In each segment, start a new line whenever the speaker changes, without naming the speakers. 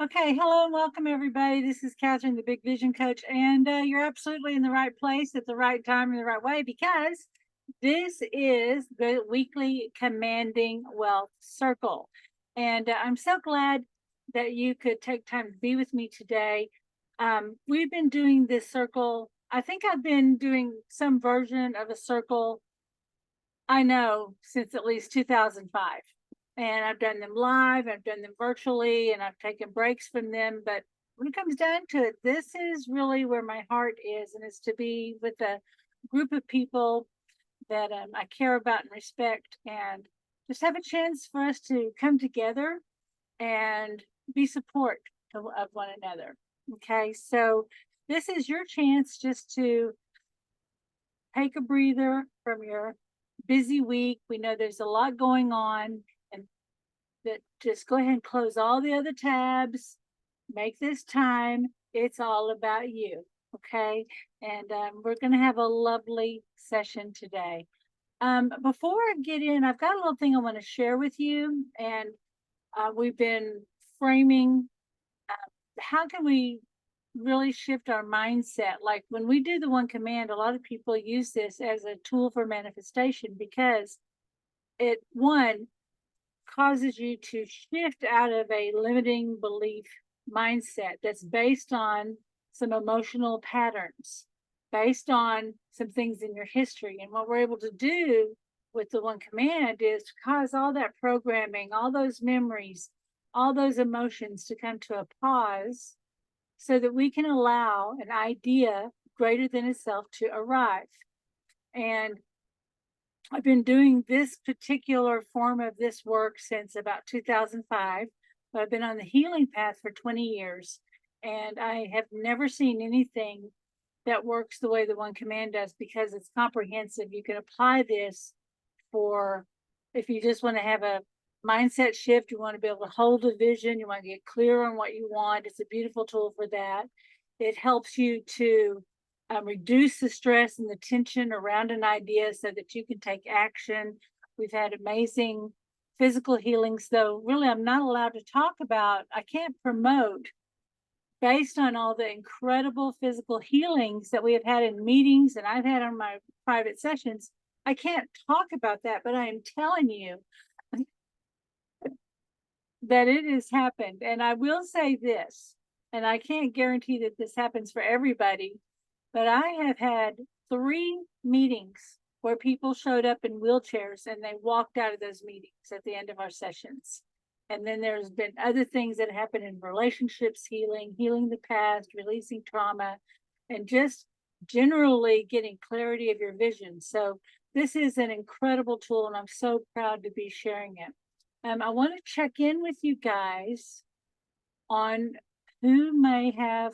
Okay, hello and welcome everybody. This is Kathryn, the Big Vision Coach, and you're absolutely in the right place at the right time in the right way because this is the weekly Commanding Wealth Circle. And I'm so glad that you could take time to be with me today. We've been doing this circle. I think I've been doing some version of a circle, I know, since at least 2005. And I've done them live, I've done them virtually, and I've taken breaks from them. But when it comes down to it, this is really where my heart is, and it's to be with a group of people that I care about and respect, and just have a chance for us to come together and be support of one another. Okay, so this is your chance just to take a breather from your busy week. We know there's a lot going on, and that just go ahead and close all the other tabs, make this time. It's all about you. Okay. And we're going to have a lovely session today. Before I get in, I've got a little thing I want to share with you. And we've been framing how can we really shift our mindset. Like when we do the one command, a lot of people use this as a tool for manifestation because it, one, causes you to shift out of a limiting belief mindset that's based on some emotional patterns, based on some things in your history. And what we're able to do with the one command is to cause all that programming, all those memories, all those emotions to come to a pause so that we can allow an idea greater than itself to arrive. And I've been doing this particular form of this work since about 2005, but I've been on the healing path for 20 years, and I have never seen anything that works the way the one command does because it's comprehensive. You can apply this for if you just want to have a mindset shift, you want to be able to hold a vision, you want to get clear on what you want. It's a beautiful tool for that. It helps you to reduce the stress and the tension around an idea so that you can take action. We've had amazing physical healings, though really I'm not allowed to talk about, I can't promote based on all the incredible physical healings that we have had in meetings and I've had on my private sessions. I can't talk about that, but I am telling you that it has happened. And I will say this, and I can't guarantee that this happens for everybody, but I have had 3 meetings where people showed up in wheelchairs and they walked out of those meetings at the end of our sessions. And then there's been other things that happen in relationships, healing the past, releasing trauma, and just generally getting clarity of your vision. So this is an incredible tool, and I'm so proud to be sharing it. I want to check in with you guys on who may have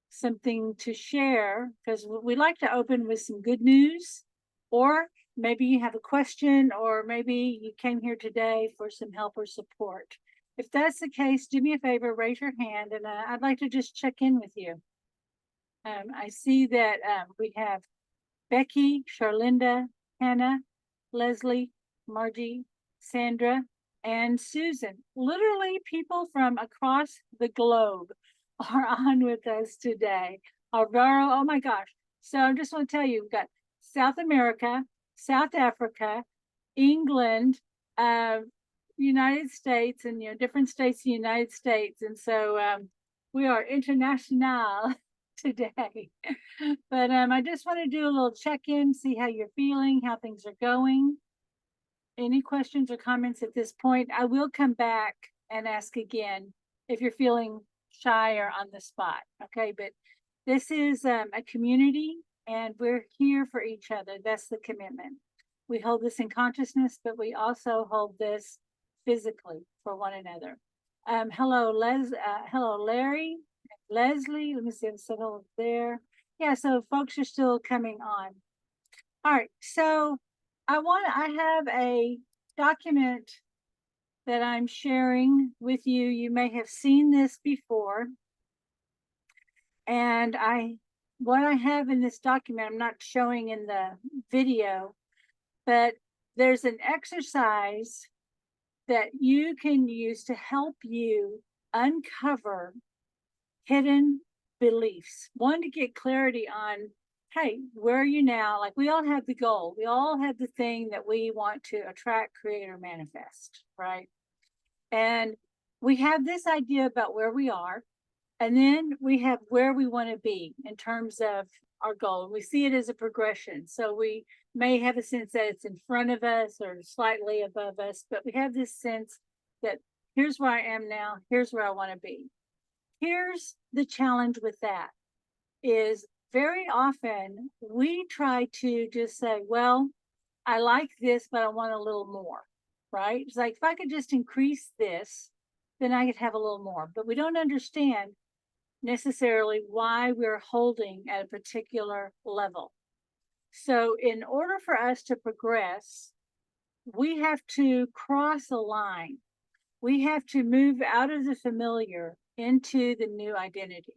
something to share, because we like to open with some good news, or maybe you have a question, or maybe you came here today for some help or support. If that's the case, do me a favor, raise your hand, and I'd like to just check in with you. I see that we have Becky, Charlinda, Hannah, Leslie, Margie, Sandra, and Susan. Literally, people from across the globe are on with us today. Alvaro, oh my gosh. So I just want to tell you, we've got South America, South Africa, England, United States, and different states in the United States. And so we are international today. But I just want to do a little check-in, see how you're feeling, how things are going. Any questions or comments at this point? I will come back and ask again if you're feeling shy or on the spot. Okay, but this is a community and we're here for each other. That's the commitment. We hold this in consciousness, but we also hold this physically for one another. Hello, Larry, Leslie. Let me see if it's settled there. Yeah, so folks are still coming on. All right, so I have a document that I'm sharing with you. You may have seen this before. And what I have in this document, I'm not showing in the video, but there's an exercise that you can use to help you uncover hidden beliefs. One, to get clarity on, hey, where are you now? Like, we all have the goal. We all have the thing that we want to attract, create, or manifest, right? And we have this idea about where we are. And then we have where we want to be in terms of our goal. We see it as a progression. So we may have a sense that it's in front of us or slightly above us, but we have this sense that here's where I am now, here's where I want to be. Here's the challenge with that is very often we try to just say, well, I like this, but I want a little more, right? It's like, if I could just increase this, then I could have a little more. But we don't understand necessarily why we're holding at a particular level. So in order for us to progress, we have to cross a line. We have to move out of the familiar into the new identity.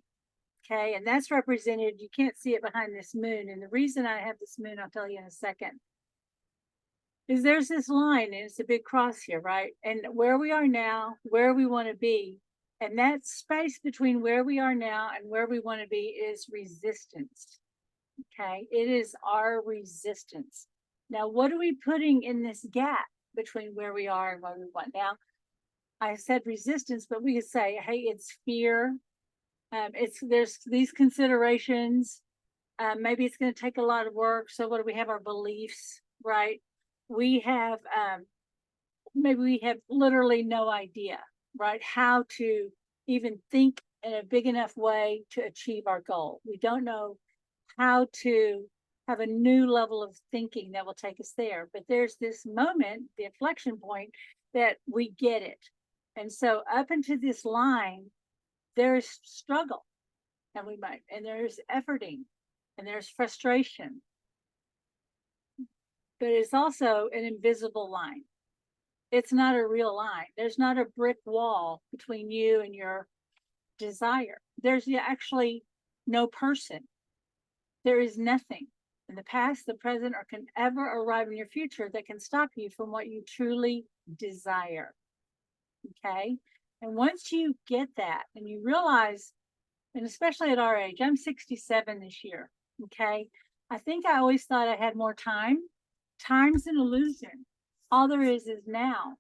Okay, and that's represented, you can't see it behind this moon. And the reason I have this moon, I'll tell you in a second, is there's this line, and it's a big cross here, right? And where we are now, where we want to be, and that space between where we are now and where we want to be is resistance. Okay, it is our resistance. Now, what are we putting in this gap between where we are and where we want? Now, I said resistance, but we could say, hey, it's fear. There's these considerations. Maybe it's going to take a lot of work. So what do we have? Our beliefs, right? We have maybe we have literally no idea, right, how to even think in a big enough way to achieve our goal. We don't know how to have a new level of thinking that will take us there. But there's this moment, the inflection point, that we get it. And so up into this line, there's struggle, and there's efforting, and there's frustration. But it's also an invisible line. It's not a real line. There's not a brick wall between you and your desire. There's actually no person. There is nothing in the past, the present, or can ever arrive in your future that can stop you from what you truly desire. Okay? And once you get that and you realize, and especially at our age, I'm 67 this year. Okay? I think I always thought I had more time. Time's an illusion. All there is now.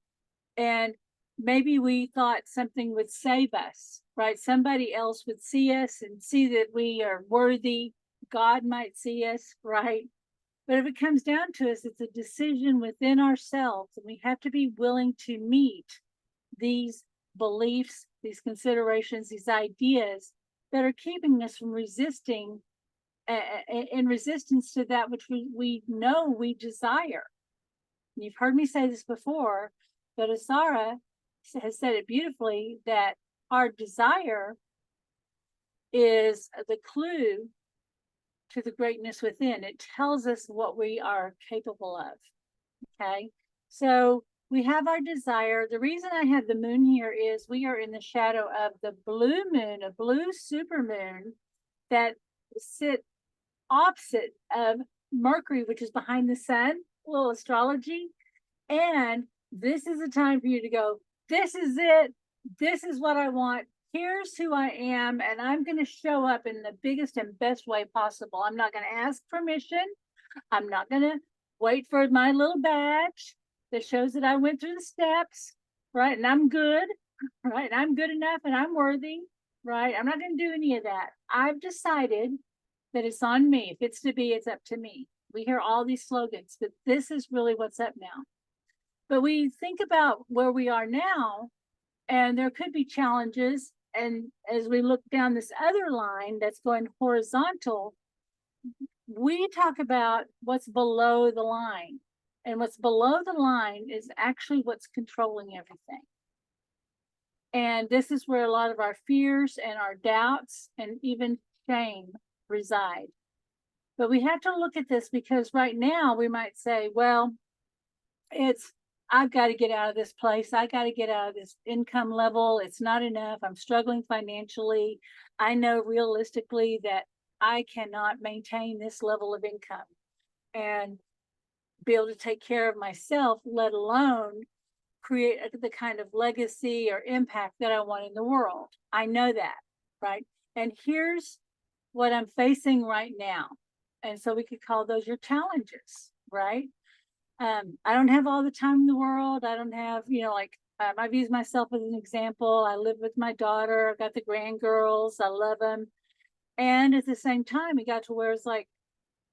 And maybe we thought something would save us, right? Somebody else would see us and see that we are worthy. God might see us, right? But if it comes down to us, it's a decision within ourselves. And we have to be willing to meet these beliefs, these considerations, these ideas that are keeping us from resisting in resistance to that which we know we desire. You've heard me say this before, but Asara has said it beautifully, that our desire is the clue to the greatness within. It tells us what we are capable of. Okay, so we have our desire. The reason I have the moon here is we are in the shadow of the blue moon, a blue supermoon that sit opposite of Mercury, which is behind the sun, a little astrology. And this is a time for you to go, this is it. This is what I want. Here's who I am. And I'm going to show up in the biggest and best way possible. I'm not going to ask permission. I'm not going to wait for my little badge that shows that I went through the steps, right? And I'm good, right? And I'm good enough and I'm worthy, right? I'm not going to do any of that. I've decided that it's on me. If it's to be, it's up to me. We hear all these slogans, but this is really what's up now. But we think about where we are now, and there could be challenges. And as we look down this other line that's going horizontal, we talk about what's below the line. And what's below the line is actually what's controlling everything. And this is where a lot of our fears and our doubts and even shame reside. But we have to look at this because right now we might say, well, I've got to get out of this place. I got to get out of this income level. It's not enough. I'm struggling financially. I know realistically that I cannot maintain this level of income and be able to take care of myself, let alone create the kind of legacy or impact that I want in the world. I know that, right? And here's what I'm facing right now. And so we could call those your challenges, right? I don't have all the time in the world. I don't have, I've used myself as an example. I live with my daughter. I've got the grandgirls. I love them. And at the same time, it got to where it's like,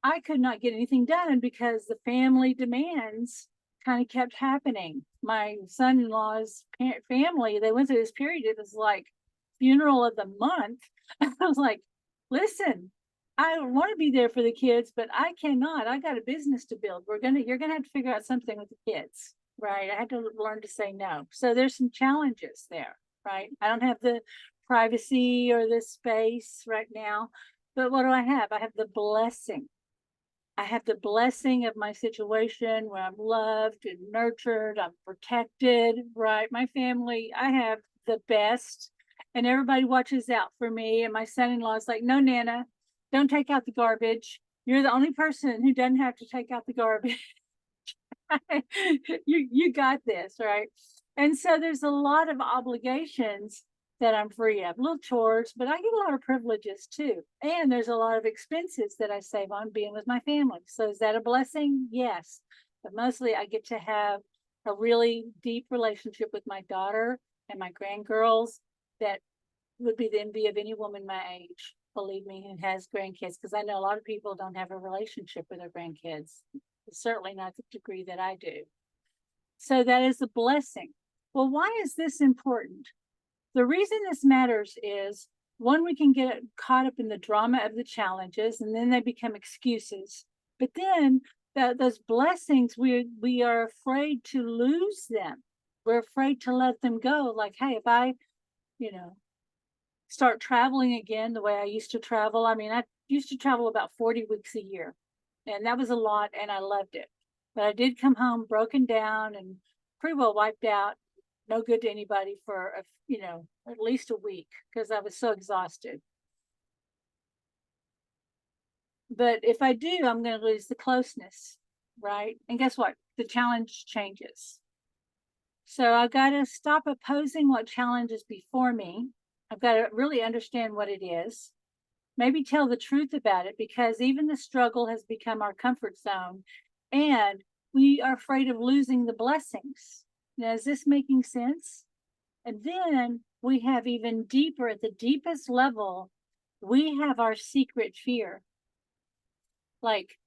I could not get anything done because the family demands kind of kept happening. My son-in-law's family, they went through this period. It was like funeral of the month. I was like, listen, I want to be there for the kids, but I cannot. I got a business to build. You're gonna have to figure out something with the kids, right? I had to learn to say no. So there's some challenges there, right? I don't have the privacy or the space right now, but what do I have? I have the blessing. I have the blessing of my situation where I'm loved and nurtured, I'm protected, right? My family, I have the best, and everybody watches out for me. And my son-in-law is like, no, Nana, don't take out the garbage. You're the only person who doesn't have to take out the garbage. you got this, right? And so there's a lot of obligations that I'm free of, little chores, but I get a lot of privileges too. And there's a lot of expenses that I save on being with my family. So is that a blessing? Yes. But mostly I get to have a really deep relationship with my daughter and my grandgirls that would be the envy of any woman my age, believe me, who has grandkids, because I know a lot of people don't have a relationship with their grandkids, certainly not the degree that I do. So that is a blessing. Well, why is this important? The reason this matters is, one, we can get caught up in the drama of the challenges and then they become excuses. But then those blessings, we are afraid to lose them. We're afraid to let them go. Like, hey, if I, start traveling again the way I used to travel. I mean, I used to travel about 40 weeks a year, and that was a lot, and I loved it. But I did come home broken down and pretty well wiped out, no good to anybody for at least a week because I was so exhausted. But if I do, I'm going to lose the closeness, right? And guess what? The challenge changes. So I've got to stop opposing what challenges before me. I've got to really understand what it is. Maybe tell the truth about it, because even the struggle has become our comfort zone and we are afraid of losing the blessings. Now, is this making sense? And then we have even deeper, at the deepest level, we have our secret fear. Like,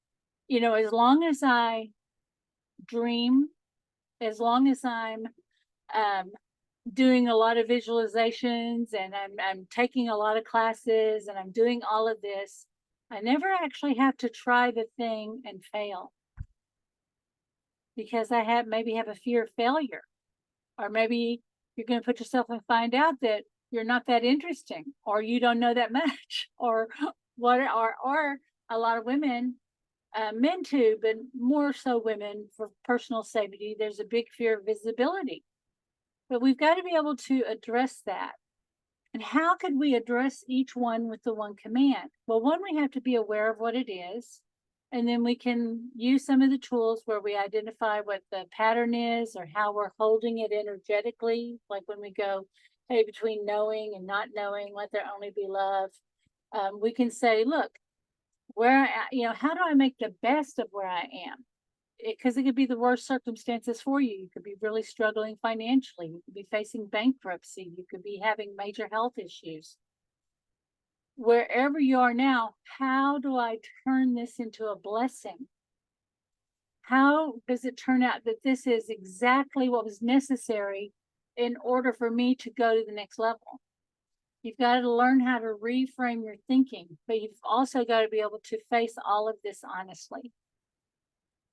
as long as I dream, as long as I'm doing a lot of visualizations and I'm taking a lot of classes and I'm doing all of this, I never actually have to try the thing and fail, because I maybe have a fear of failure, or maybe you're going to put yourself and find out that you're not that interesting, or you don't know that much, or what, or a lot of women, men too, but more so women, for personal safety, there's a big fear of visibility. But we've got to be able to address that. And how could we address each one with the one command? Well, one, we have to be aware of what it is. And then we can use some of the tools where we identify what the pattern is or how we're holding it energetically. Like when we go, hey, between knowing and not knowing, let there only be love. We can say, look, how do I make the best of where I am? Because it could be the worst circumstances for you. You could be really struggling financially. You could be facing bankruptcy. You could be having major health issues. Wherever you are now, how do I turn this into a blessing? How does it turn out that this is exactly what was necessary in order for me to go to the next level? You've got to learn how to reframe your thinking, but you've also got to be able to face all of this honestly.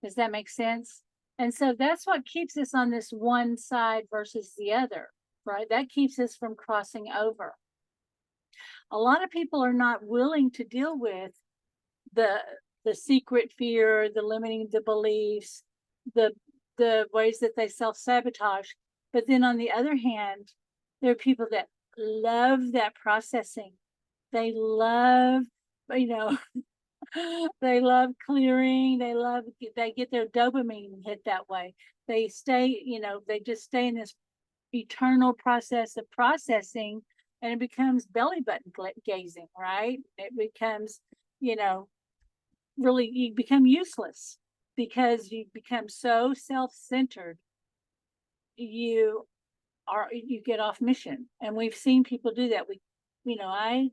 Does that make sense? And so that's what keeps us on this one side versus the other, right? That keeps us from crossing over. A lot of people are not willing to deal with the secret fear, the limiting the beliefs, the ways that they self-sabotage. But then on the other hand, there are people that love that processing. They love, They love clearing. They get their dopamine hit that way. They stay, they just stay in this eternal process of processing, and it becomes belly button gazing, right? It becomes, you know, really, you become useless because you become so self-centered. You you get off mission, and we've seen people do that. I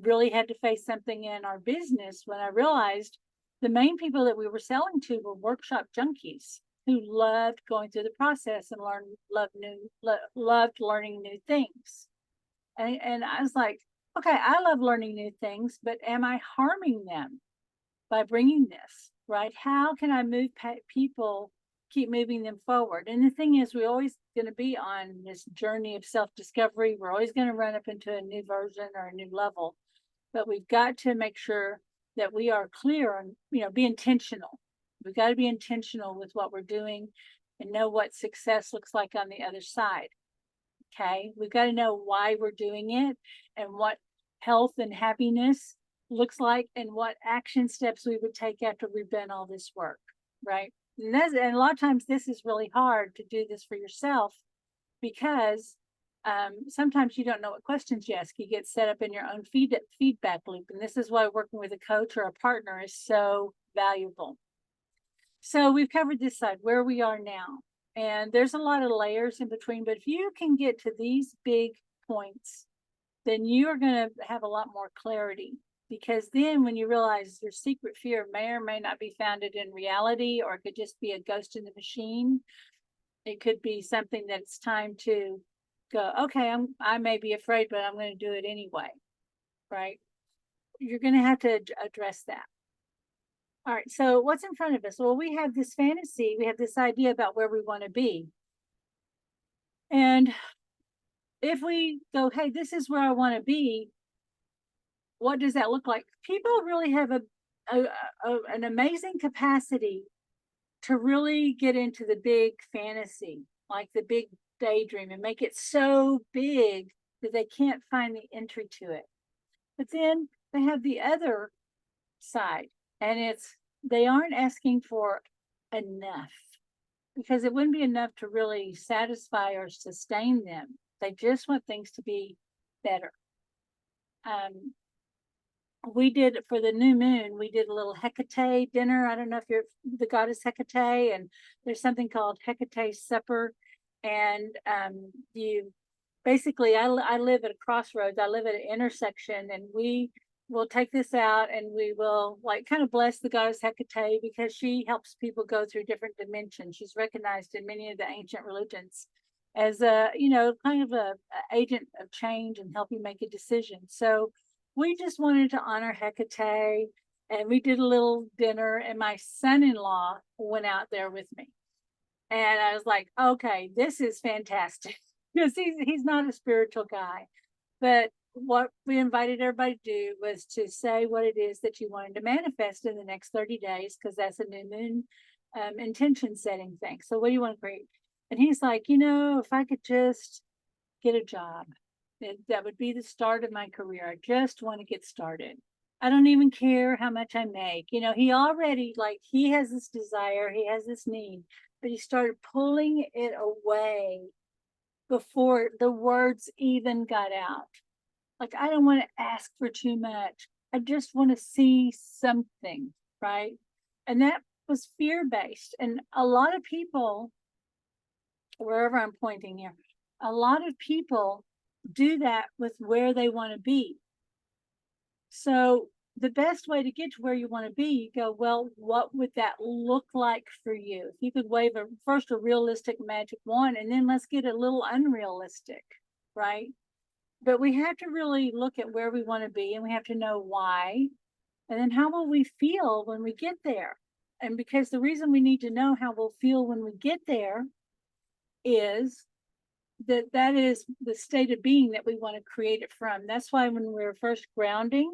really had to face something in our business when I realized the main people that we were selling to were workshop junkies who loved going through the process and loved learning new things. And I was like, okay, I love learning new things, but am I harming them by bringing this, right? How can I move people, keep moving them forward? And the thing is, we're always going to be on this journey of self-discovery. We're always going to run up into a new version or a new level, but we've got to make sure that we are clear on, be intentional. We've got to be intentional with what we're doing and know what success looks like on the other side. Okay. We've got to know why we're doing it and what health and happiness looks like and what action steps we would take after we've done all this work. Right. And a lot of times this is really hard to do this for yourself because sometimes you don't know what questions you ask. You get set up in your own feedback loop. And this is why working with a coach or a partner is so valuable. So we've covered this side, where we are now. And there's a lot of layers in between. But if you can get to these big points, then you are going to have a lot more clarity. Because then when you realize your secret fear may or may not be founded in reality, or it could just be a ghost in the machine, it could be something that it's time to go, okay, I may be afraid, but I'm going to do it anyway, right? You're going to have to address that. All right, so what's in front of us? Well, we have this fantasy, we have this idea about where we want to be. And if we go, hey, this is where I want to be, what does that look like? People really have an amazing capacity to really get into the big fantasy, like the big daydream, and make it so big that they can't find the entry to it. But then they have the other side, and they aren't asking for enough, because it wouldn't be enough to really satisfy or sustain them. They just want things to be better. We did, for the new moon, we did a little Hecate dinner. I don't know if you're the goddess Hecate, and there's something called Hecate supper. And you basically, I live at a crossroads. I live at an intersection, and we will take this out and we will kind of bless the goddess Hecate, because she helps people go through different dimensions. She's recognized in many of the ancient religions as kind of a agent of change and help you make a decision. So we just wanted to honor Hecate, and we did a little dinner, and my son-in-law went out there with me. And I was like, okay, this is fantastic, because he's not a spiritual guy. But what we invited everybody to do was to say what it is that you wanted to manifest in the next 30 days, because that's a new moon intention setting thing. So what do you want to create? And he's like, if I could just get a job, that would be the start of my career. I just want to get started. I don't even care how much I make. He already, he has this desire, he has this need, but he started pulling it away before the words even got out. I don't want to ask for too much. I just want to see something, right? And that was fear-based. And a lot of people, wherever I'm pointing here, a lot of people do that with where they want to be. So the best way to get to where you want to be, you go, well, what would that look like for you? If you could wave first a realistic magic wand, and then let's get a little unrealistic, right? But we have to really look at where we want to be, and we have to know why, and then how will we feel when we get there? And because the reason we need to know how we'll feel when we get there is that is the state of being that we want to create it from. That's why when we're first grounding,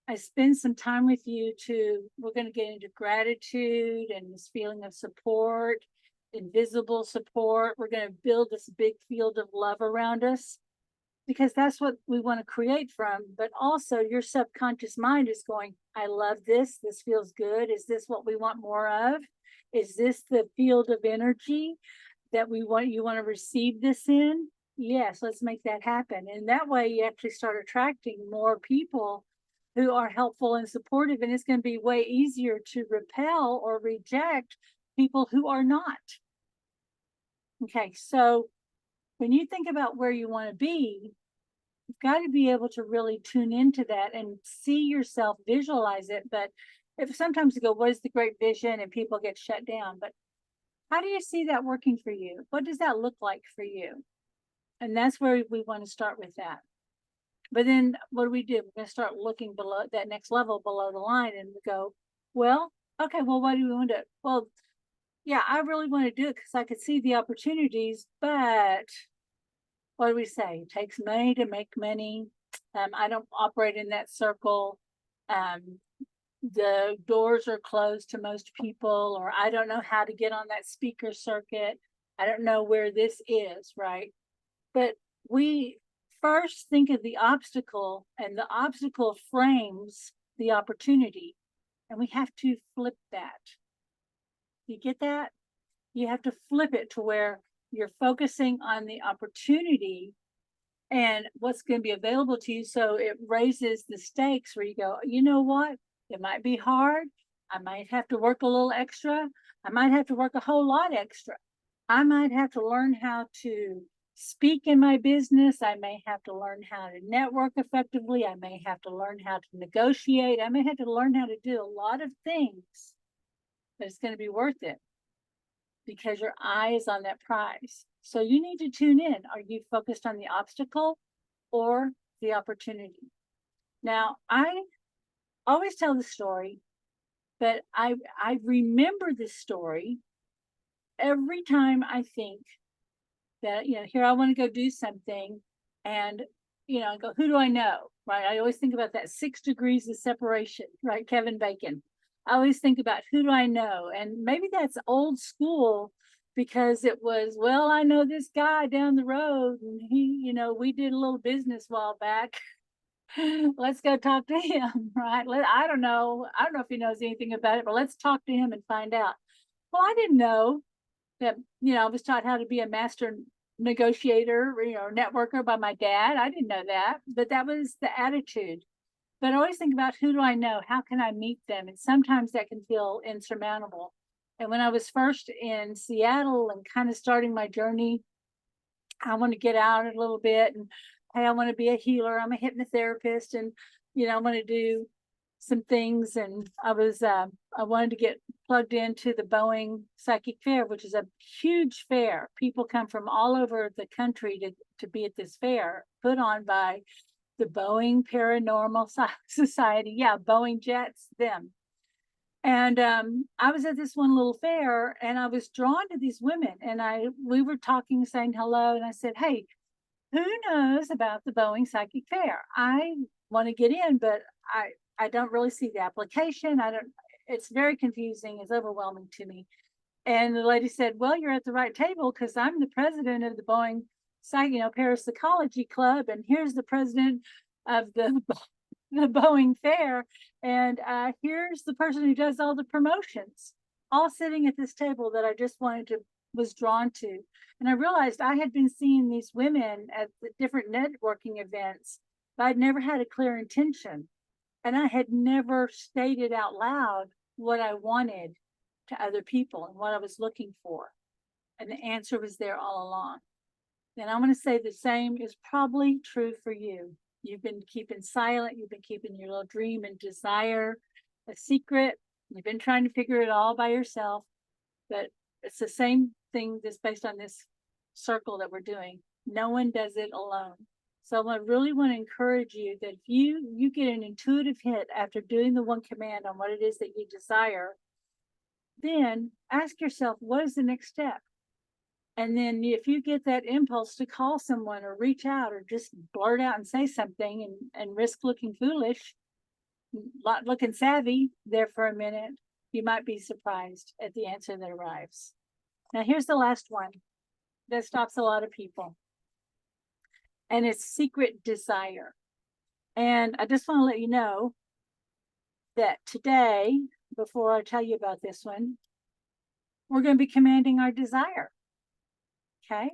I spend some time with you we're going to get into gratitude and this feeling of support, invisible support. We're going to build this big field of love around us. because that's what we want to create from. But also, your subconscious mind is going, I love this. This feels good. Is this what we want more of? Is this the field of energy that you want to receive this in? Yes, let's make that happen. And that way, you actually start attracting more people who are helpful and supportive. And it's going to be way easier to repel or reject people who are not. Okay, so when you think about where you want to be, you've got to be able to really tune into that and see yourself, visualize it. But if sometimes you go, what is the great vision? And people get shut down. But how do you see that working for you? What does that look like for you? And that's where we want to start with that. But then what do? We're going to start looking below that next level below the line, and we go, well, okay, well, what do we want to do? Well, yeah, I really want to do it because I could see the opportunities, but what do we say? It takes money to make money. I don't operate in that circle. The doors are closed to most people, or I don't know how to get on that speaker circuit. I don't know where this is, right? But we first think of the obstacle, and the obstacle frames the opportunity, and we have to flip that. You get that? You have to flip it to where you're focusing on the opportunity and what's going to be available to you. So it raises the stakes where you go, you know what? It might be hard. I might have to work a little extra. I might have to work a whole lot extra. I might have to learn how to speak in my business. I may have to learn how to network effectively. I may have to learn how to negotiate. I may have to learn how to do a lot of things, but it's going to be worth it because your eye is on that prize. So you need to tune in. Are you focused on the obstacle or the opportunity? Now, I always tell the story, but I remember this story every time I think that, here I want to go do something, and I go, who do I know? Right? I always think about that 6 degrees of separation, right? Kevin Bacon. I always think about who do I know? And maybe that's old school because it was, well, I know this guy down the road, and he, we did a little business a while back. Let's go talk to him, right? I don't know if he knows anything about it, but let's talk to him and find out. Well, I didn't know that, I was taught how to be a master negotiator, networker by my dad. I didn't know that, but that was the attitude. But I always think about, who do I know? How can I meet them? And sometimes that can feel insurmountable. And when I was first in Seattle and kind of starting my journey, I want to get out a little bit, and hey, I want to be a healer. I'm a hypnotherapist, and I want to do some things. And I wanted to get plugged into the Boeing Psychic Fair, which is a huge fair. People come from all over the country to be at this fair, put on by the Boeing Paranormal Society. Yeah, Boeing jets, them. And I was at this one little fair, and I was drawn to these women, and we were talking, saying hello, and I said, hey, who knows about the Boeing Psychic Fair? I want to get in, but I don't really see the application. It's very confusing. It's overwhelming to me. And the lady said, well, you're at the right table, because I'm the president of the Boeing Parapsychology Club, and here's the president of the Boeing Fair, and here's the person who does all the promotions, all sitting at this table that I just was drawn to. And I realized I had been seeing these women at the different networking events, but I'd never had a clear intention, and I had never stated out loud what I wanted to other people and what I was looking for. And the answer was there all along. And I'm going to say the same is probably true for you. You've been keeping silent. You've been keeping your little dream and desire a secret. You've been trying to figure it all by yourself. But it's the same thing that's based on this circle that we're doing. No one does it alone. So I really want to encourage you that if you get an intuitive hit after doing the one command on what it is that you desire, then ask yourself, what is the next step? And then if you get that impulse to call someone or reach out or just blurt out and say something and risk looking foolish, looking savvy there for a minute, you might be surprised at the answer that arrives. Now, here's the last one that stops a lot of people. and it's secret desire. And I just want to let you know that today, before I tell you about this one, we're going to be commanding our desire. Okay.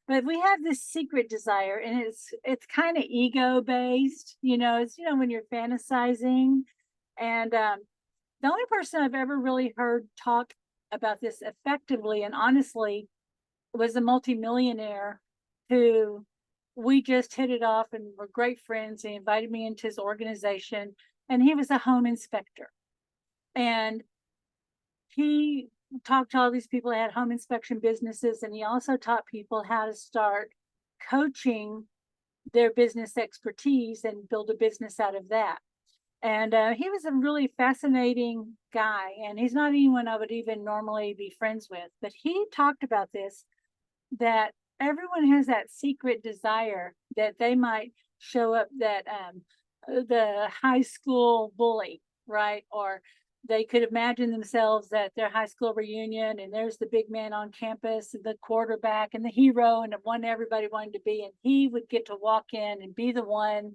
But we have this secret desire, and it's kind of ego based, it's when you're fantasizing. And the only person I've ever really heard talk about this effectively and honestly was a multimillionaire who we just hit it off and were great friends. He invited me into his organization, and he was a home inspector. And he talked to all these people that had home inspection businesses, and he also taught people how to start coaching their business expertise and build a business out of that. And he was a really fascinating guy, and he's not anyone I would even normally be friends with, but he talked about this, that everyone has that secret desire that they might show up, that the high school bully, right? Or they could imagine themselves at their high school reunion, and there's the big man on campus, the quarterback and the hero, and the one everybody wanted to be. And he would get to walk in and be the one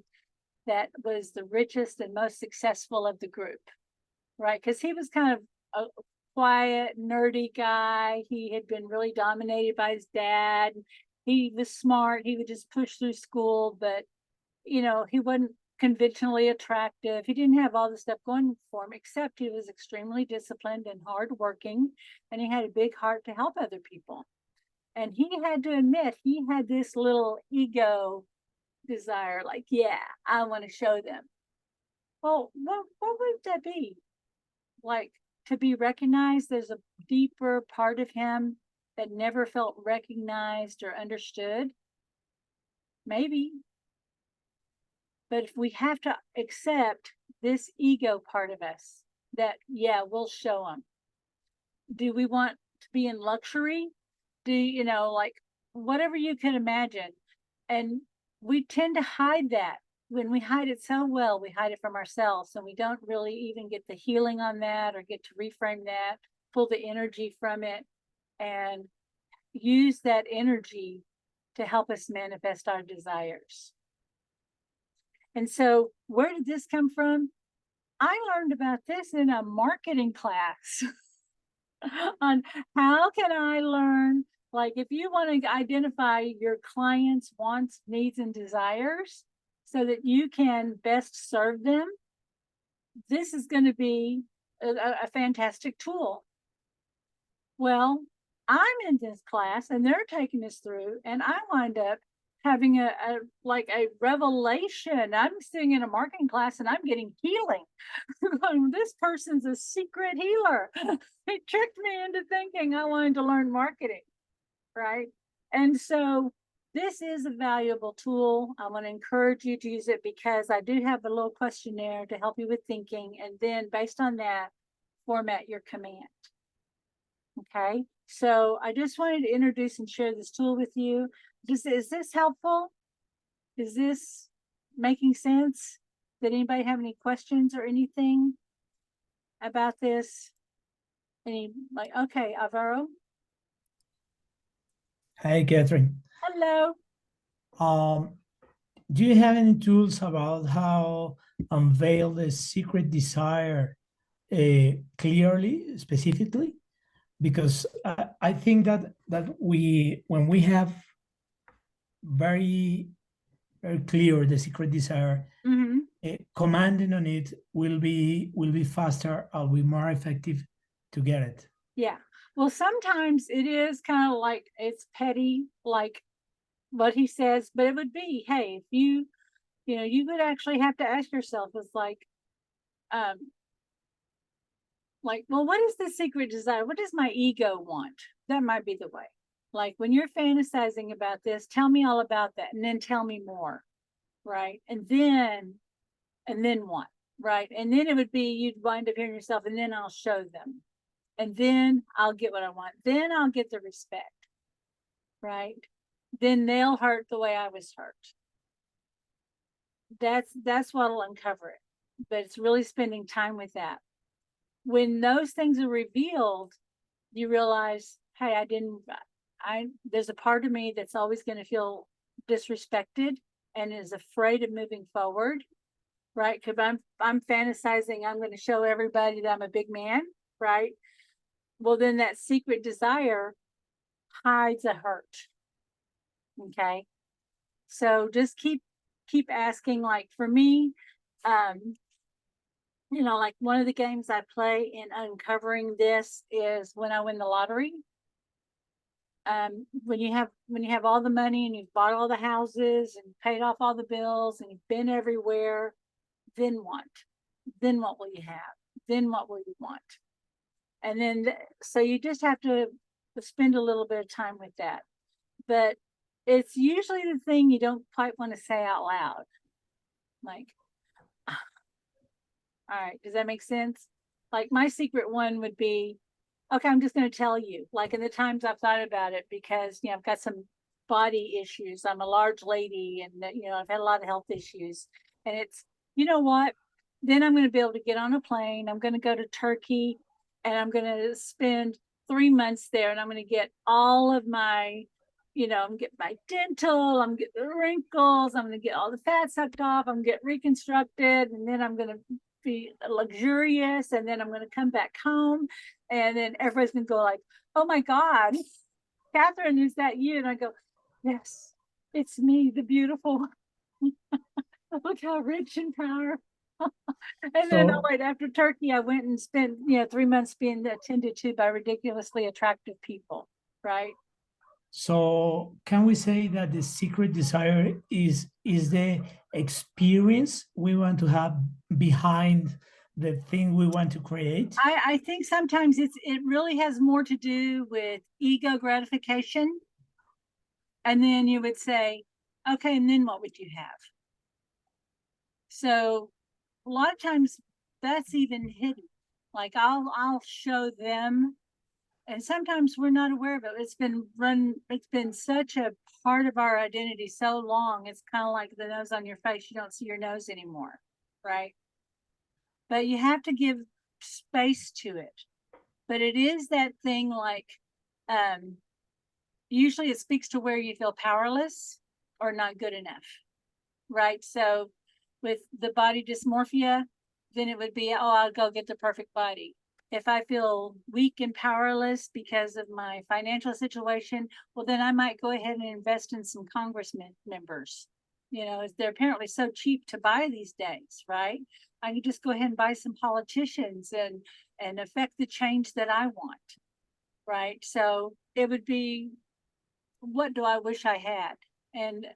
that was the richest and most successful of the group, right? Because he was kind of a quiet, nerdy guy. He had been really dominated by his dad. He was smart. He would just push through school, but he wasn't conventionally attractive. He didn't have all the stuff going for him, except he was extremely disciplined and hardworking, and he had a big heart to help other people. And he had to admit he had this little ego desire, like, yeah, I want to show them. Well, what would that be? Like, to be recognized? There's a deeper part of him that never felt recognized or understood. Maybe. But if we have to accept this ego part of us, that, yeah, we'll show them. Do we want to be in luxury? Do like whatever you can imagine? And we tend to hide that. When we hide it so well, we hide it from ourselves, and we don't really even get the healing on that, or get to reframe that, pull the energy from it, and use that energy to help us manifest our desires. And so, where did this come from? I learned about this in a marketing class on how can I learn, like, if you want to identify your clients' wants, needs, and desires so that you can best serve them, this is going to be a fantastic tool. Well, I'm in this class and they're taking us through, and I wind up having a revelation. I'm sitting in a marketing class and I'm getting healing. This person's a secret healer. They tricked me into thinking I wanted to learn marketing, right? And so this is a valuable tool. I want to encourage you to use it, because I do have a little questionnaire to help you with thinking, and then based on that, format your command. Okay, so I just wanted to introduce and share this tool with you. Is this helpful? Is this making sense? Did anybody have any questions or anything about this? Okay, Alvaro?
Hi, Kathryn.
Hello.
Do you have any tools about how unveil the secret desire clearly, specifically? Because I think that when we have very clear the secret desire, commanding on it will be faster, will be more effective to get it.
Yeah. Well, sometimes it is kind of like it's petty, like what he says, but it would be, hey, if you would actually have to ask yourself, is like, well, what is the secret desire? What does my ego want? That might be the way. Like, when you're fantasizing about this, tell me all about that, and then tell me more, right? And then what, right? And then it would be, you'd wind up hearing yourself, and then I'll show them, and then I'll get what I want. Then I'll get the respect, right? Then they'll hurt the way I was hurt. That's what'll uncover it. But it's really spending time with that. When those things are revealed, you realize, hey, there's a part of me that's always going to feel disrespected and is afraid of moving forward, right? Because I'm fantasizing I'm going to show everybody that I'm a big man, right? Well, then that secret desire hides a hurt. Okay. So just keep asking. Like for me, like one of the games I play in uncovering this is when I win the lottery. When you have all the money and you've bought all the houses and paid off all the bills and you've been everywhere, then what? Then what will you have? Then what will you want? And then, so you just have to spend a little bit of time with that. But it's usually the thing you don't quite want to say out loud. Like, all right, does that make sense? Like my secret one would be, okay, I'm just going to tell you, like in the times I've thought about it, because, I've got some body issues. I'm a large lady and, I've had a lot of health issues. And it's, you know what? Then I'm going to be able to get on a plane. I'm going to go to Turkey and I'm going to spend 3 months there and I'm going to get all of my, I'm going to get my dental, I'm going to get the wrinkles, I'm going to get all the fat sucked off, I'm going to get reconstructed, and then I'm going to be luxurious, and then I'm going to come back home, and then everybody's going to go like, oh my God, Kathryn, is that you? And I go, yes, it's me, the beautiful. Look how rich and powerful. And then right after Turkey, I went and spent 3 months being attended to by ridiculously attractive people, right?
So can we say that the secret desire is the experience we want to have behind the thing we want to create?
I think sometimes it really has more to do with ego gratification. And then you would say, okay, and then what would you have? So a lot of times that's even hidden. Like I'll show them, and sometimes we're not aware of it. It's been such a part of our identity so long. It's kind of like the nose on your face. You don't see your nose anymore, right? But you have to give space to it. But it is that thing like, usually it speaks to where you feel powerless or not good enough, right? So with the body dysmorphia, then it would be, oh, I'll go get the perfect body. If I feel weak and powerless because of my financial situation, well, then I might go ahead and invest in some congressmen members. They're apparently so cheap to buy these days, right? I can just go ahead and buy some politicians and affect the change that I want, right? So it would be, what do I wish I had? And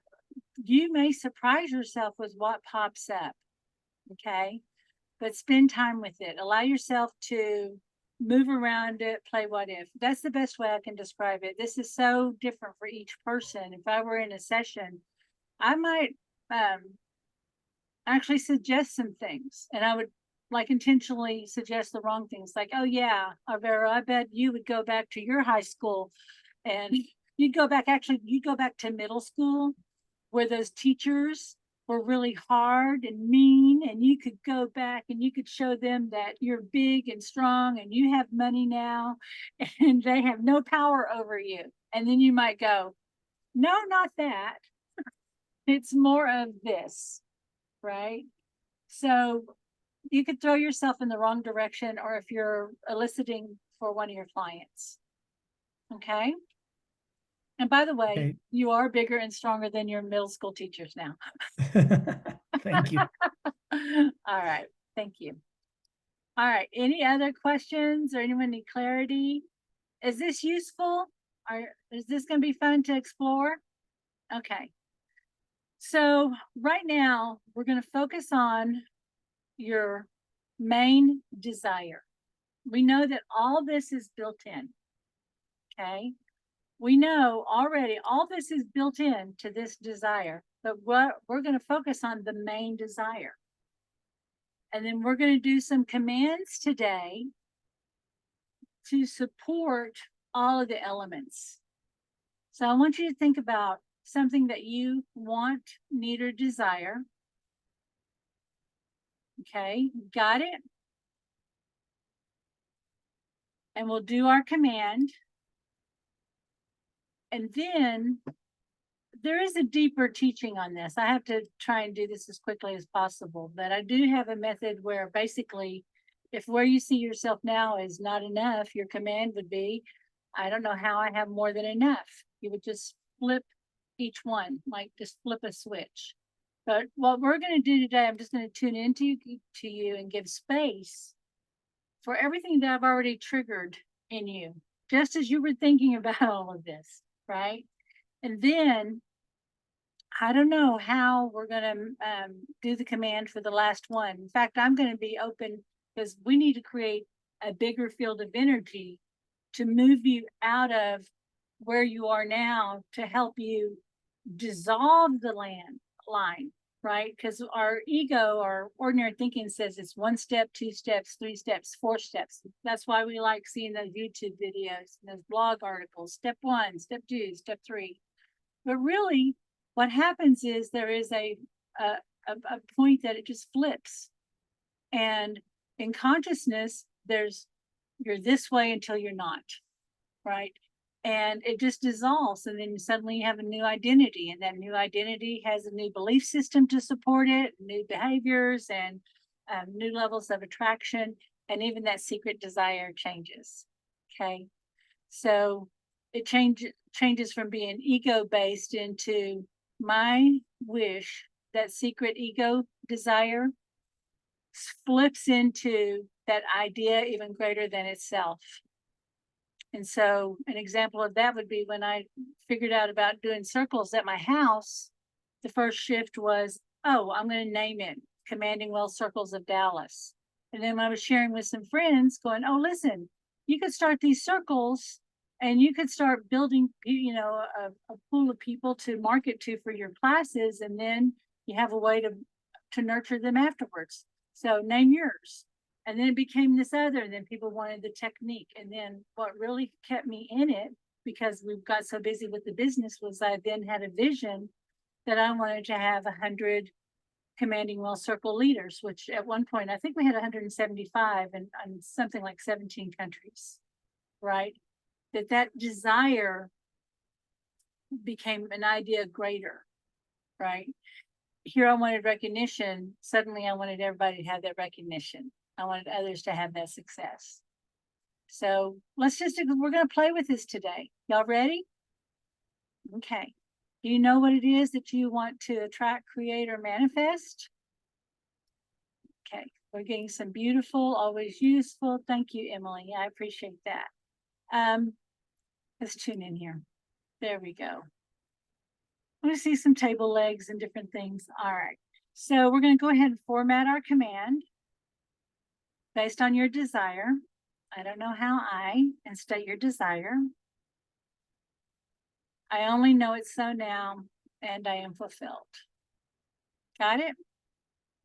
you may surprise yourself with what pops up, okay? But spend time with it. Allow yourself to move around it, play what if. That's the best way I can describe it. This is so different for each person. If I were in a session, I might actually suggest some things, and I would like intentionally suggest the wrong things. Like, oh yeah, Alvaro, I bet you would go back to your high school and you'd go back to middle school where those teachers were really hard and mean, and you could go back and you could show them that you're big and strong and you have money now and they have no power over you. And then you might go, no, not that. It's more of this, right? So you could throw yourself in the wrong direction, or if you're eliciting for one of your clients. Okay. And by the way, okay, you are bigger and stronger than your middle school teachers now.
Thank you.
All right. Thank you. All right. Any other questions or anyone need clarity? Is this useful? Or is this going to be fun to explore? Okay. So right now we're going to focus on your main desire. We know that all this is built in. Okay. We know already all this is built in to this desire, but we're going to focus on the main desire. And then we're going to do some commands today to support all of the elements. So I want you to think about something that you want, need, or desire. Okay, got it? And we'll do our command. And then there is a deeper teaching on this. I have to try and do this as quickly as possible, but I do have a method where basically, if where you see yourself now is not enough, your command would be, I don't know how I have more than enough. You would just flip each one, like just flip a switch. But what we're going to do today, I'm just going to tune into you and give space for everything that I've already triggered in you, just as you were thinking about all of this, right? And then I don't know how we're going to do the command for the last one. In fact, I'm going to be open because we need to create a bigger field of energy to move you out of where you are now to help you dissolve the line, right? Because our ego, our ordinary thinking says it's 1 step, 2 steps, 3 steps, 4 steps. That's why we like seeing those YouTube videos and those blog articles. Step 1, step 2, step 3. But really, what happens is there is a point that it just flips. And in consciousness, you're this way until you're not, right? And it just dissolves. And then suddenly you have a new identity, and that new identity has a new belief system to support it, new behaviors and new levels of attraction. And even that secret desire changes. Okay. So it changes from being ego-based into my wish, that secret ego desire flips into that idea even greater than itself. And so an example of that would be when I figured out about doing circles at my house, the first shift was, oh, I'm going to name it Commanding Well Circles of Dallas. And then when I was sharing with some friends going, oh, listen, you could start these circles and you could start building, a pool of people to market to for your classes. And then you have a way to nurture them afterwards. So name yours. And then it became this other, and then people wanted the technique. And then what really kept me in it, because we got so busy with the business, was I then had a vision that I wanted to have 100 Commanding Well Circle leaders, which at one point, I think we had 175 in something like 17 countries, right? That desire became an idea greater, right? Here I wanted recognition. Suddenly I wanted everybody to have that recognition. I wanted others to have that success. So we're going to play with this today. Y'all ready? Okay. Do you know what it is that you want to attract, create, or manifest? Okay. We're getting some beautiful, always useful. Thank you, Emily. I appreciate that. Let's tune in here. There we go. I want to see some table legs and different things. All right. So we're going to go ahead and format our command based on your desire. I don't know how and state your desire. I only know it's so now, and I am fulfilled. Got it?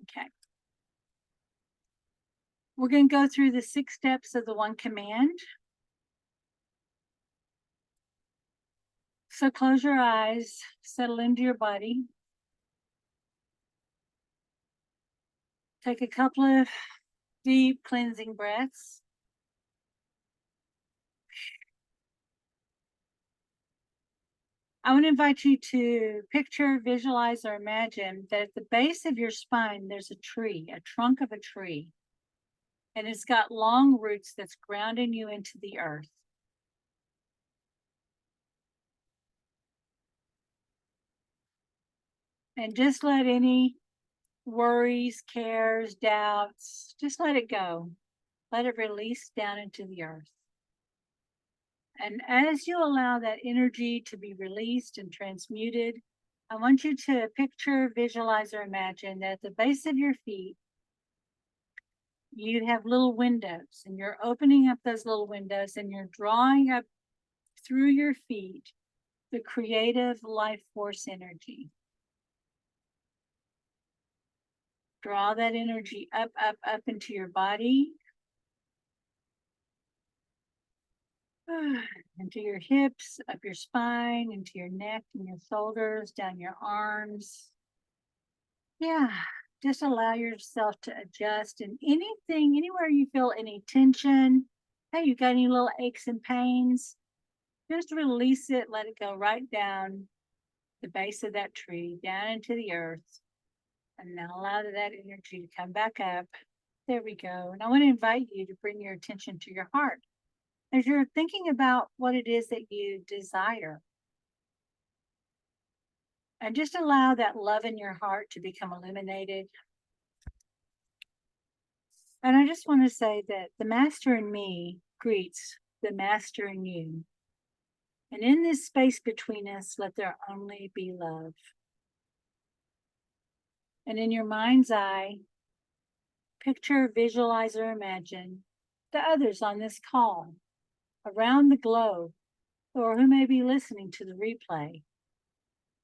Okay. We're going to go through the 6 steps of the one command. So close your eyes, settle into your body. Take a couple of deep cleansing breaths. I want to invite you to picture, visualize, or imagine that at the base of your spine, there's a tree, a trunk of a tree, and it's got long roots that's grounding you into the earth. And just let any worries, cares, doubts, just let it go. Let it release down into the earth. And as you allow that energy to be released and transmuted, I want you to picture, visualize, or imagine that at the base of your feet, you have little windows, and you're opening up those little windows, and you're drawing up through your feet the creative life force energy. Draw that energy up, up, up into your body, into your hips, up your spine, into your neck and your shoulders, down your arms. Yeah, just allow yourself to adjust, and anything, anywhere you feel any tension, hey, you got any little aches and pains, just release it, let it go right down the base of that tree, down into the earth, and now allow that energy to come back up. There we go. And I want to invite you to bring your attention to your heart as you're thinking about what it is that you desire. And just allow that love in your heart to become illuminated. And I just want to say that the Master in me greets the Master in you. And in this space between us, let there only be love. And in your mind's eye, picture, visualize, or imagine the others on this call, around the globe, or who may be listening to the replay.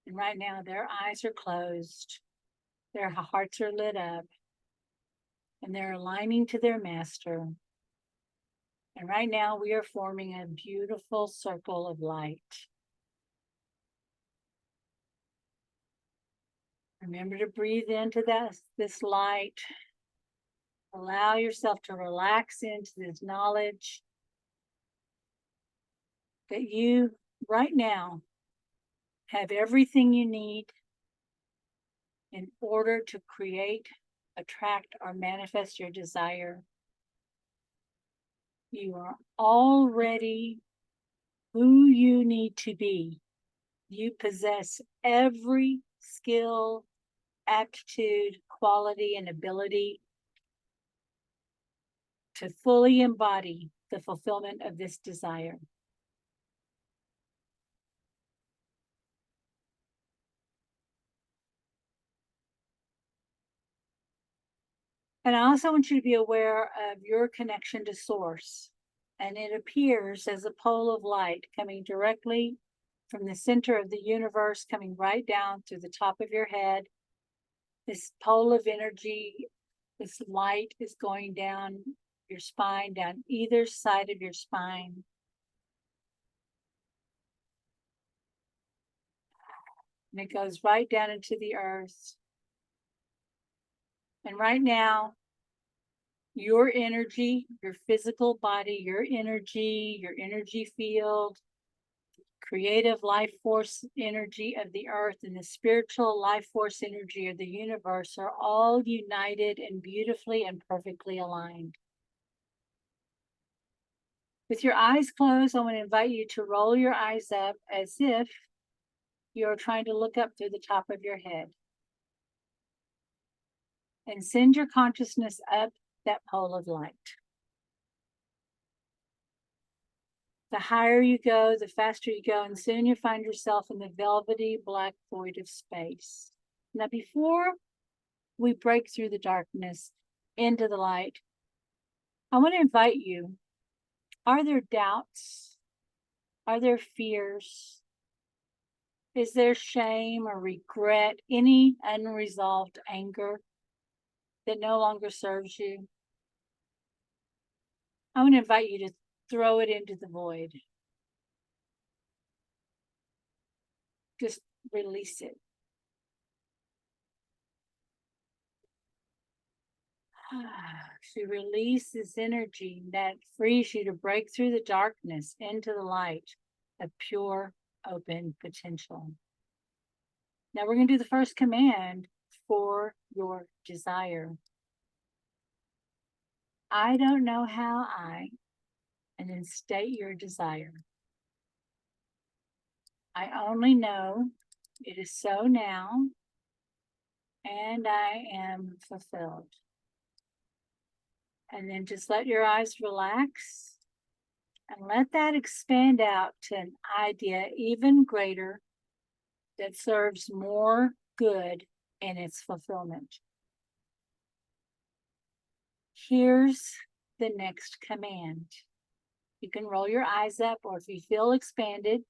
And right now, their eyes are closed, their hearts are lit up, and they're aligning to their Master. And right now, we are forming a beautiful circle of light. Remember to breathe into this light. Allow yourself to relax into this knowledge that you, right now, have everything you need in order to create, attract, or manifest your desire. You are already who you need to be. You possess every skill, aptitude, quality, and ability to fully embody the fulfillment of this desire. And I also want you to be aware of your connection to Source. And it appears as a pole of light coming directly from the center of the universe, coming right down through the top of your head. This pole of energy, this light is going down your spine, down either side of your spine. And it goes right down into the earth. And right now, your energy, your physical body, your energy field, creative life force energy of the earth, and the spiritual life force energy of the universe are all united and beautifully and perfectly aligned. With your eyes closed, I want to invite you to roll your eyes up as if you're trying to look up through the top of your head. And send your consciousness up that pole of light. The higher you go, the faster you go, and soon you find yourself in the velvety black void of space. Now, before we break through the darkness into the light, I want to invite you, are there doubts? Are there fears? Is there shame or regret, any unresolved anger that no longer serves you? I want to invite you to throw it into the void. Just release it. To release this energy that frees you to break through the darkness into the light of pure, open potential. Now we're going to do the first command for your desire. I don't know how and then state your desire. I only know it is so now, and I am fulfilled. And then just let your eyes relax and let that expand out to an idea even greater that serves more good in its fulfillment. Here's the next command. You can roll your eyes up, or if you feel expanded,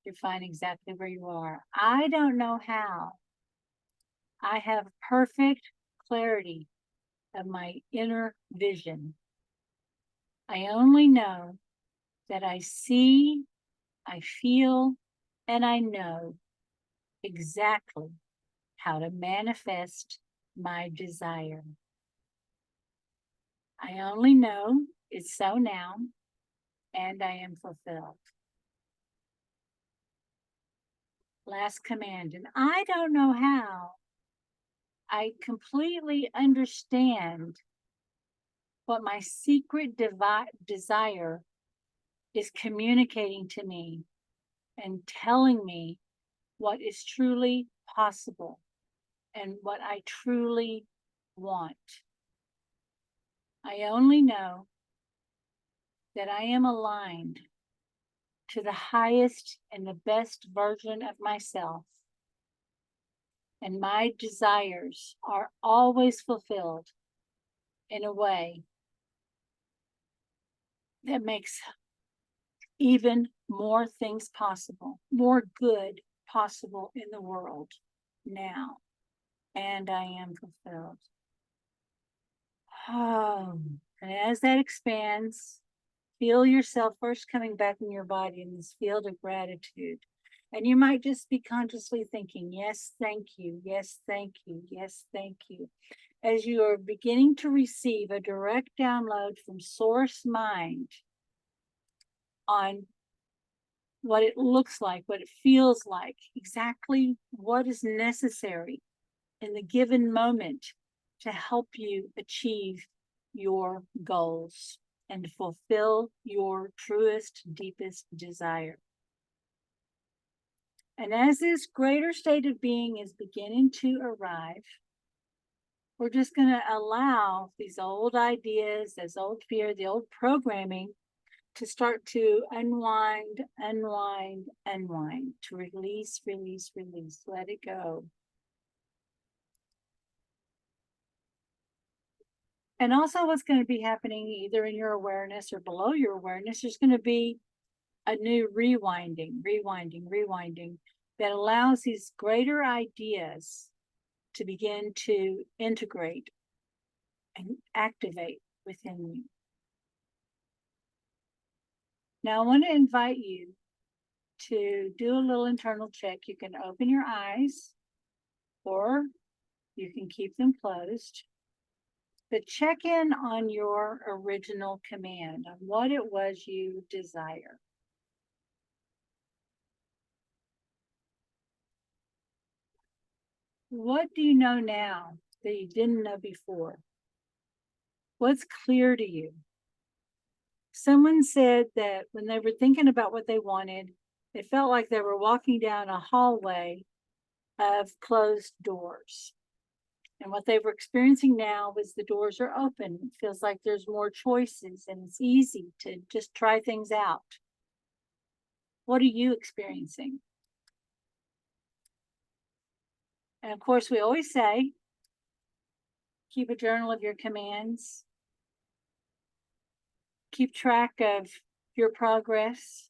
you're fine exactly where you are. I don't know how. I have perfect clarity of my inner vision. I only know that I see, I feel, and I know exactly how to manifest my desire. I only know it's so now, and I am fulfilled. last command. And I don't know how I completely understand what my secret desire is communicating to me and telling me what is truly possible and what I truly want. I only know that I am aligned to the highest and the best version of myself, and my desires are always fulfilled in a way that makes even more things possible, more good possible in the world now. And I am fulfilled. Oh, and as that expands, feel yourself first coming back in your body in this field of gratitude. And you might just be consciously thinking, yes, thank you, yes, thank you, yes, thank you. As you are beginning to receive a direct download from Source Mind on what it looks like, what it feels like, exactly what is necessary in the given moment to help you achieve your goals and fulfill your truest, deepest desire. And as this greater state of being is beginning to arrive, we're just going to allow these old ideas, this old fear, the old programming to start to unwind, unwind, unwind, to release, release, release, let it go. And also what's going to be happening either in your awareness or below your awareness, there's going to be a new rewinding that allows these greater ideas to begin to integrate and activate within you. Now, I want to invite you to do a little internal check. You can open your eyes or you can keep them closed. But check in on your original command, on what it was you desire. What do you know now that you didn't know before? What's clear to you? Someone said that when they were thinking about what they wanted, it felt like they were walking down a hallway of closed doors. And what they were experiencing now was the doors are open. It feels like there's more choices and it's easy to just try things out. What are you experiencing? And of course, we always say, keep a journal of your commands. Keep track of your progress.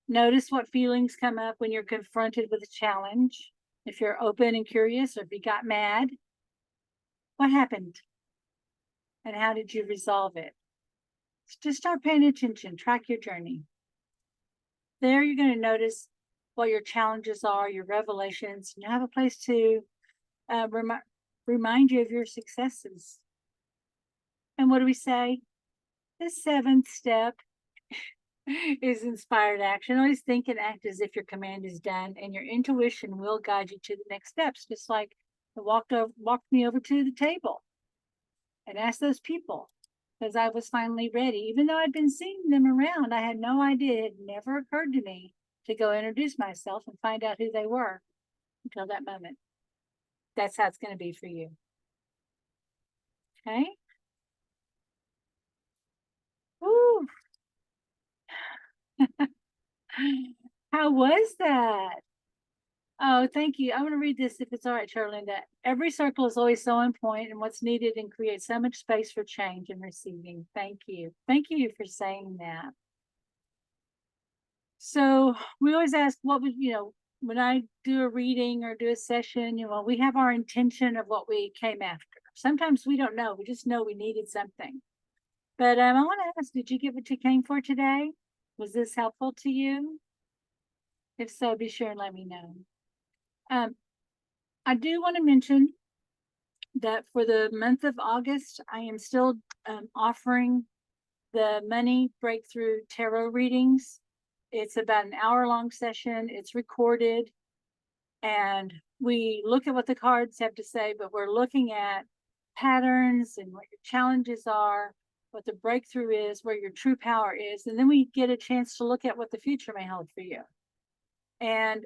Notice what feelings come up when you're confronted with a challenge. If you're open and curious, or if you got mad, what happened? And how did you resolve it? Just start paying attention, track your journey. There you're going to notice what your challenges are, your revelations, and you have a place to remind you of your successes. And what do we say? The seventh step is inspired action. Always think and act as if your command is done, and your intuition will guide you to the next steps. Just like I walked me over to the table and asked those people, because I was finally ready. Even though I'd been seeing them around, I had no idea. It never occurred to me to go introduce myself and find out who they were until that moment. That's how it's going to be for you. Okay? Ooh. How was that? Oh, thank you. I want to read this if it's all right, Charlene. That every circle is always so on point and what's needed and creates so much space for change and receiving. Thank you. Thank you for saying that. So we always ask what would, when I do a reading or do a session, we have our intention of what we came after. Sometimes we don't know. We just know we needed something. But I want to ask, did you get what you came for today? Was this helpful to you? If so, be sure and let me know. I do want to mention that for the month of August, I am still offering the money breakthrough tarot readings. It's about an hour-long session. It's recorded. And we look at what the cards have to say, but we're looking at patterns and what your challenges are, what the breakthrough is, where your true power is. And then we get a chance to look at what the future may hold for you. And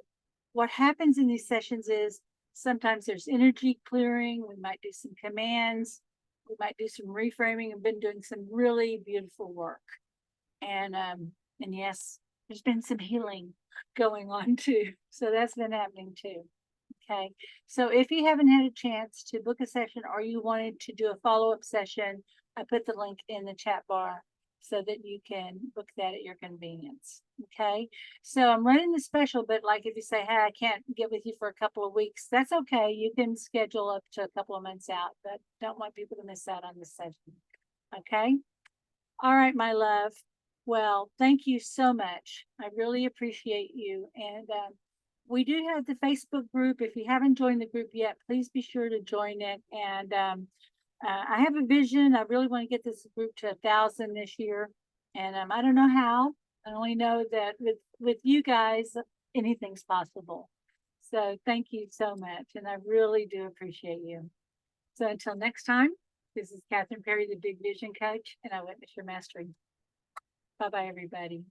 what happens in these sessions is sometimes there's energy clearing. We might do some commands. We might do some reframing. I've been doing some really beautiful work. And yes, there's been some healing going on too. So that's been happening too. Okay. So if you haven't had a chance to book a session or you wanted to do a follow-up session, I put the link in the chat bar so that you can book that at your convenience. Okay. So I'm running the special, but like if you say, hey, I can't get with you for a couple of weeks, that's okay. You can schedule up to a couple of months out, but don't want people to miss out on this session. Okay. All right, my love. Well, thank you so much. I really appreciate you. And we do have the Facebook group. If you haven't joined the group yet, please be sure to join it. And I have a vision. I really want to get this group to 1,000 this year. And I don't know how. I only know that with you guys, anything's possible. So thank you so much. And I really do appreciate you. So until next time, this is Kathryn Perry, the Big Vision Coach, and I witness your mastery. Bye-bye, everybody.